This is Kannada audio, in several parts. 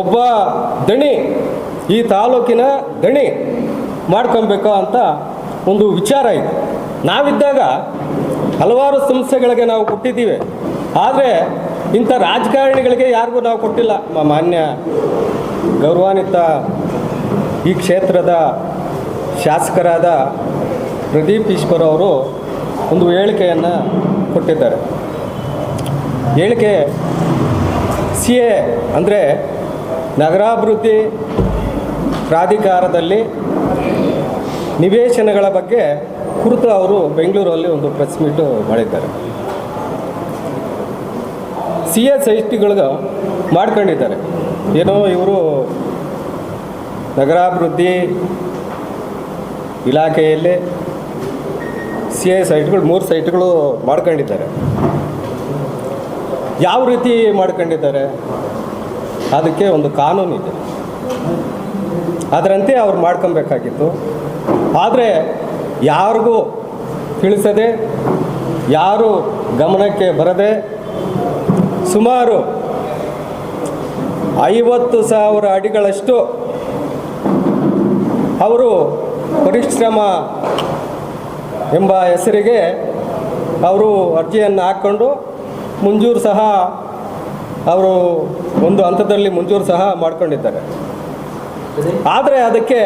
ಒಬ್ಬ ದಣಿ ಈ ತಾಲೂಕಿನ ದಣಿ ಮಾಡ್ಕೊಬೇಕು ಅಂತ ಒಂದು ವಿಚಾರ ಇದೆ. ನಾವಿದ್ದಾಗ ಹಲವಾರು ಸಂಸ್ಥೆಗಳಿಗೆ ನಾವು ಕೊಟ್ಟಿದ್ದೀವಿ, ಆದರೆ ಇಂಥ ರಾಜಕಾರಣಿಗಳಿಗೆ ಯಾರಿಗೂ ನಾವು ಕೊಟ್ಟಿಲ್ಲ. ಮಾನ್ಯ ಗೌರವಾನ್ವಿತ ಈ ಕ್ಷೇತ್ರದ ಶಾಸಕರಾದ ಪ್ರದೀಪ್ ಈಶ್ವರ್ ಅವರು ಒಂದು ಹೇಳಿಕೆಯನ್ನು ಕೊಟ್ಟಿದ್ದಾರೆ. ಹೇಳಿಕೆ CA ಅಂದರೆ ನಗರಾಭಿವೃದ್ಧಿ ಪ್ರಾಧಿಕಾರದಲ್ಲಿ ನಿವೇಶನಗಳ ಬಗ್ಗೆ ಕುರಿತು ಅವರು ಬೆಂಗಳೂರಲ್ಲಿ ಒಂದು ಪ್ರೆಸ್ ಮೀಟು ಮಾಡಿದ್ದಾರೆ. CA ಸೈಟ್ಗಳು ಮಾಡ್ಕೊಂಡಿದ್ದಾರೆ. ಏನೋ ಇವರು ನಗರಾಭಿವೃದ್ಧಿ ಇಲಾಖೆಯಲ್ಲಿ CA ಸೈಟ್ಗಳು 3 ಸೈಟ್ಗಳು ಮಾಡ್ಕೊಂಡಿದ್ದಾರೆ. ಯಾವ ರೀತಿ ಮಾಡ್ಕೊಂಡಿದ್ದಾರೆ ಅದಕ್ಕೆ ಒಂದು ಕಾನೂನಿದೆ, ಅದರಂತೆ ಅವ್ರು ಮಾಡ್ಕೊಬೇಕಾಗಿತ್ತು. ಆದರೆ ಯಾರಿಗೂ ತಿಳಿಸದೆ, ಯಾರು ಗಮನಕ್ಕೆ ಬರದೆ ಸುಮಾರು 50,000 ಅಡಿಗಳಷ್ಟು ಅವರು ಪರಿಶ್ರಮ ಎಂಬ ಹೆಸರಿಗೆ ಅವರು ಅರ್ಜಿಯನ್ನು ಹಾಕ್ಕೊಂಡು ಮಂಜೂರು ಸಹ ಅವರು ಒಂದು ಹಂತದಲ್ಲಿ ಮಂಜೂರು ಸಹ ಮಾಡ್ಕೊಂಡಿದ್ದಾರೆ. ಆದರೆ ಅದಕ್ಕೆ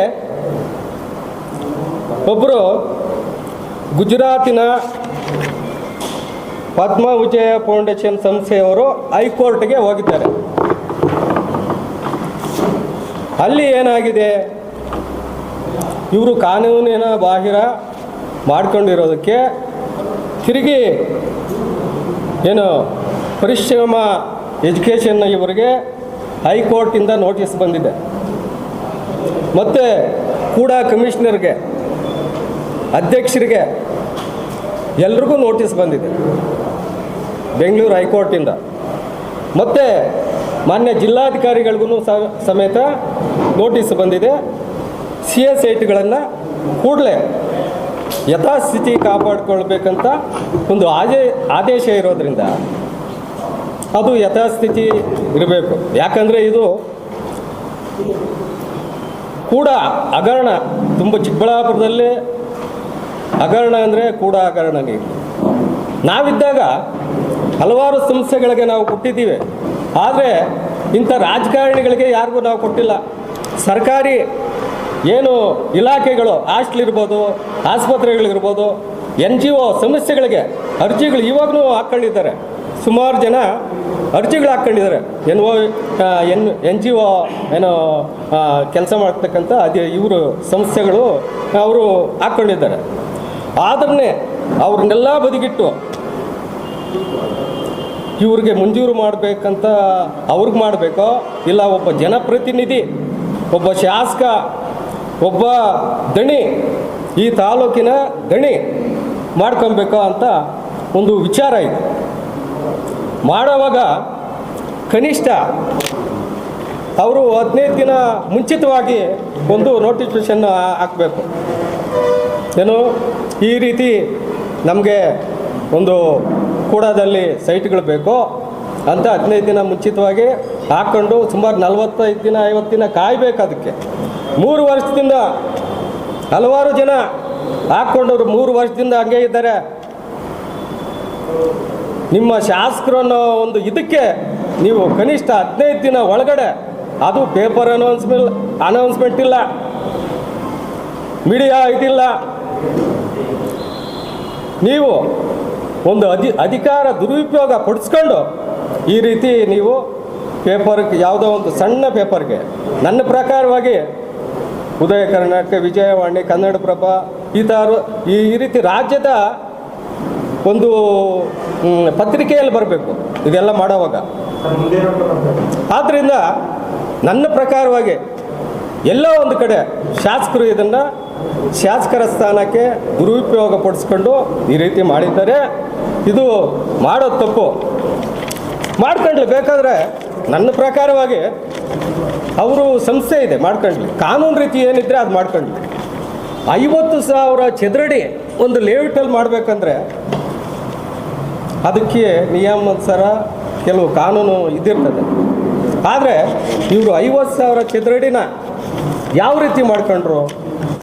ಒಬ್ಬರು ಗುಜರಾತಿನ ಪದ್ಮ ವಿಜಯ ಫೌಂಡೇಶನ್ ಸಂಸ್ಥೆಯವರು ಹೈಕೋರ್ಟ್ಗೆ ಹೋಗಿದ್ದಾರೆ. ಅಲ್ಲಿ ಏನಾಗಿದೆ, ಇವರು ಕಾನೂನಿನ ಬಾಹಿರ ಮಾಡ್ಕೊಂಡಿರೋದಕ್ಕೆ ತಿರುಗಿ ಏನು ಪರಿಶ್ರಮ ಎಜುಕೇಷನ್ ಇವರಿಗೆ ಹೈಕೋರ್ಟಿಂದ ನೋಟಿಸ್ ಬಂದಿದೆ. ಮತ್ತು ಕೂಡ ಕಮಿಷನರ್ಗೆ, ಅಧ್ಯಕ್ಷರಿಗೆ ಎಲ್ರಿಗೂ ನೋಟಿಸ್ ಬಂದಿದೆ ಬೆಂಗಳೂರು ಹೈಕೋರ್ಟಿಂದ. ಮತ್ತು ಮಾನ್ಯ ಜಿಲ್ಲಾಧಿಕಾರಿಗಳಿಗೂ ಸಮೇತ ನೋಟಿಸ್ ಬಂದಿದೆ. CA ಸೈಟ್ಗಳನ್ನು ಕೂಡಲೇ ಯಥಾಸ್ಥಿತಿ ಕಾಪಾಡಿಕೊಳ್ಬೇಕಂತ ಒಂದು ಆದೇಶ ಇರೋದರಿಂದ ಅದು ಯಥಾಸ್ಥಿತಿ ಇರಬೇಕು. ಯಾಕಂದರೆ ಇದು ಕೂಡ ಹಗರಣ, ತುಂಬ ಚಿಕ್ಕಬಳ್ಳಾಪುರದಲ್ಲಿ ಹಗರಣ ಅಂದರೆ ಕೂಡ ಹಗರಣನೇ. ನಾವಿದ್ದಾಗ ಹಲವಾರು ಸಂಸ್ಥೆಗಳಿಗೆ ನಾವು ಕೊಟ್ಟಿದ್ದೀವಿ, ಆದರೆ ಇಂಥ ರಾಜಕಾರಣಿಗಳಿಗೆ ಯಾರಿಗೂ ನಾವು ಕೊಟ್ಟಿಲ್ಲ. ಸರ್ಕಾರಿ ಏನು ಇಲಾಖೆಗಳು, ಹಾಸ್ಟೆಲ್ ಇರ್ಬೋದು, ಆಸ್ಪತ್ರೆಗಳಿರ್ಬೋದು, NGO ಸಂಸ್ಥೆಗಳಿಗೆ ಅರ್ಜಿಗಳು ಇವಾಗಲೂ ಹಾಕ್ಕೊಂಡಿದ್ದಾರೆ. ಸುಮಾರು ಜನ ಅರ್ಜಿಗಳು ಹಾಕ್ಕೊಂಡಿದ್ದಾರೆ. NGO ಏನೋ ಕೆಲಸ ಮಾಡ್ತಕ್ಕಂಥ ಇವರು ಸಂಸ್ಥೆಗಳು ಅವರು ಹಾಕ್ಕೊಂಡಿದ್ದಾರೆ. ಆದ್ರೇ ಅವ್ರನ್ನೆಲ್ಲ ಬದಿಗಿಟ್ಟು ಇವ್ರಿಗೆ ಮಂಜೂರು ಮಾಡಬೇಕಂತ ಅವ್ರಿಗೆ ಮಾಡಬೇಕೋ, ಇಲ್ಲ ಒಬ್ಬ ಜನಪ್ರತಿನಿಧಿ, ಒಬ್ಬ ಶಾಸಕ, ಒಬ್ಬ ದಣಿ ಈ ತಾಲೂಕಿನ ದಣಿ ಮಾಡ್ಕೊಬೇಕೋ ಅಂತ ಒಂದು ವಿಚಾರ ಇದೆ. ಮಾಡೋವಾಗ ಕನಿಷ್ಠ ಅವರು 15 ದಿನ ಮುಂಚಿತವಾಗಿ ಒಂದು ನೋಟಿಫಿಕೇಷನ್ ಹಾಕಬೇಕು. ಏನು ಈ ರೀತಿ ನಮಗೆ ಒಂದು ಕೂಡದಲ್ಲಿ ಸೈಟ್ಗಳು ಬೇಕು ಅಂತ 15 ದಿನ ಮುಂಚಿತವಾಗಿ ಹಾಕ್ಕೊಂಡು ಸುಮಾರು 45 ದಿನ 50 ದಿನ ಕಾಯಬೇಕು. ಅದಕ್ಕೆ 3 ವರ್ಷದಿಂದ ಹಲವಾರು ಜನ ಹಾಕ್ಕೊಂಡವರು 3 ವರ್ಷದಿಂದ ಹಂಗೆ ಇದ್ದಾರೆ. ನಿಮ್ಮ ಶಾಸಕರನ್ನೋ ಒಂದು ಇದಕ್ಕೆ ನೀವು ಕನಿಷ್ಠ 15 ದಿನ ಒಳಗಡೆ, ಅದು ಪೇಪರ್ ಅನೌನ್ಸ್ಮೆಂಟ್ ಇಲ್ಲ, ಮೀಡಿಯಾ ಇದಿಲ್ಲ, ನೀವು ಒಂದು ಅಧಿಕಾರ ದುರುಪಯೋಗ ಪಡಿಸ್ಕೊಂಡು ಈ ರೀತಿ ನೀವು ಪೇಪರ್ಗೆ, ಯಾವುದೋ ಒಂದು ಸಣ್ಣ ಪೇಪರ್ಗೆ, ನನ್ನ ಪ್ರಕಾರವಾಗಿ ಉದಯ ಕರ್ನಾಟಕ, ವಿಜಯವಾಣಿ, ಕನ್ನಡಪ್ರಭ ಈ ರೀತಿ ರಾಜ್ಯದ ಒಂದು ಪತ್ರಿಕೆಯಲ್ಲಿ ಬರಬೇಕು ಇದೆಲ್ಲ ಮಾಡೋವಾಗ. ಆದ್ದರಿಂದ ನನ್ನ ಪ್ರಕಾರವಾಗಿ ಎಲ್ಲೋ ಒಂದು ಕಡೆ ಶಾಸಕರು ಇದನ್ನು ಶಾಸಕರ ಸ್ಥಾನಕ್ಕೆ ದುರುಪಯೋಗ ಪಡಿಸ್ಕೊಂಡು ಈ ರೀತಿ ಮಾಡಿದ್ದಾರೆ. ಇದು ಮಾಡೋದು ತಪ್ಪು. ಮಾಡ್ಕೊಂಡ್ಲಿ, ಬೇಕಾದರೆ ನನ್ನ ಪ್ರಕಾರವಾಗಿ ಅವರು ಸಂಸ್ಥೆ ಇದೆ, ಮಾಡ್ಕೊಂಡ್ಲಿ, ಕಾನೂನು ರೀತಿ ಏನಿದ್ರೆ ಅದು ಮಾಡ್ಕೊಂಡ್ಲಿ. 50,000 ಚದರಡಿ ಒಂದು ಲೇಔಟಲ್ಲಿ ಮಾಡಬೇಕಂದ್ರೆ ಅದಕ್ಕೆ ನಿಯಮಾನುಸಾರ ಕೆಲವು ಕಾನೂನು ಇದಿರ್ತದೆ. ಆದರೆ ಇವರು 50,000 ಚದರಡಿನ ಯಾವ ರೀತಿ ಮಾಡ್ಕೊಂಡ್ರು?